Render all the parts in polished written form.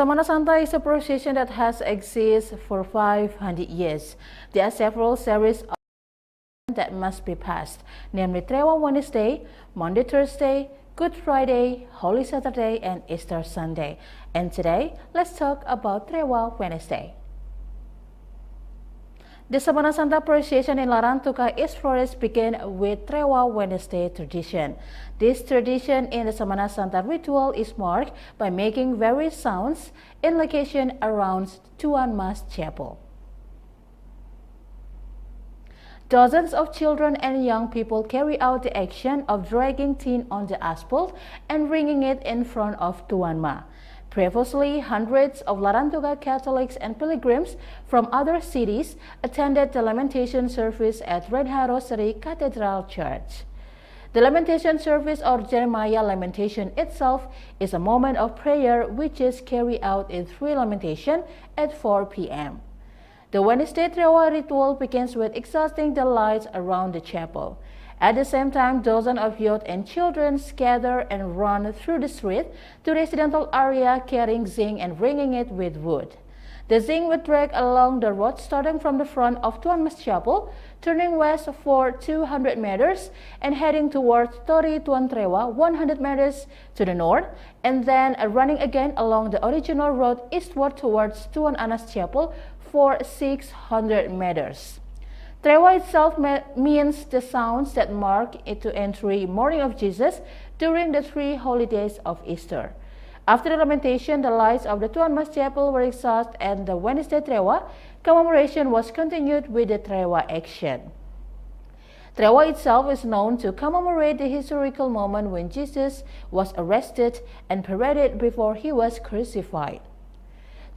Samana Santa is a procession that has existed for 500 years. There are several series of that must be passed, namely Trewa Wednesday, Monday Thursday, Good Friday, Holy Saturday, and Easter Sunday. And today, let's talk about Trewa Wednesday. The Samana Santa procession in Larantuka Flores began with Trewa Wednesday tradition. This tradition in the Samana Santa ritual is marked by making various sounds in location around Tuan Mas Chapel. Dozens of children and young people carry out the action of dragging tin on the asphalt and ringing it in front of Tuan Ma. Previously, hundreds of Larantuka Catholics and pilgrims from other cities attended the lamentation service at Redha Rosary Cathedral Church. The lamentation service, or Jeremiah lamentation itself, is a moment of prayer which is carried out in 3 lamentations at 4 p.m. The Wednesday Trewa ritual begins with exhausting the lights around the chapel. At the same time, dozens of youth and children gather and run through the street to residential area carrying zinc and ringing it with wood. The zinc would drag along the road starting from the front of Tuan Mas Chapel, turning west for 200 meters and heading towards Tori Tuan Trewa 100 meters to the north, and then running again along the original road eastward towards Tuan Anas Chapel for 600 meters. Trewa itself means the sounds that mark the entry morning of Jesus during the 3 holidays of Easter. After the lamentation, the lights of the Tuan Mas Chapel were exhausted and the Wednesday Trewa commemoration was continued with the Trewa action. Trewa itself is known to commemorate the historical moment when Jesus was arrested and paraded before he was crucified.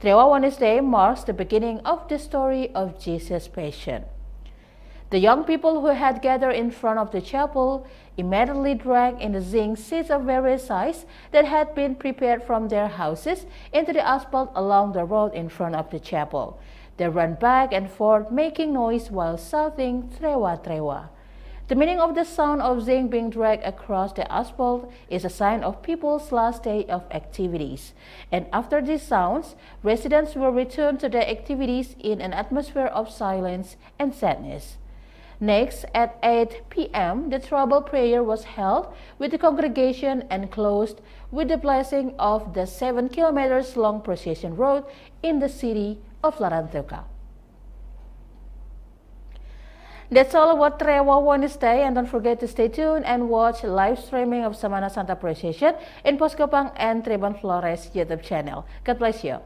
Trewa Wednesday marks the beginning of the story of Jesus' Passion. The young people who had gathered in front of the chapel immediately dragged in the zinc seats of various sizes that had been prepared from their houses into the asphalt along the road in front of the chapel. They ran back and forth, making noise while shouting Trewa Trewa. The meaning of the sound of zinc being dragged across the asphalt is a sign of people's last day of activities. And after these sounds, residents will return to their activities in an atmosphere of silence and sadness. Next, at 8 p.m., the tribal prayer was held with the congregation and closed with the blessing of the 7 kilometers long procession road in the city of Larantuka. That's all about Trewa Wednesday, and don't forget to stay tuned and watch live streaming of Samana Santa Procession in Poskopang and Larantuka Flores YouTube channel. God bless you.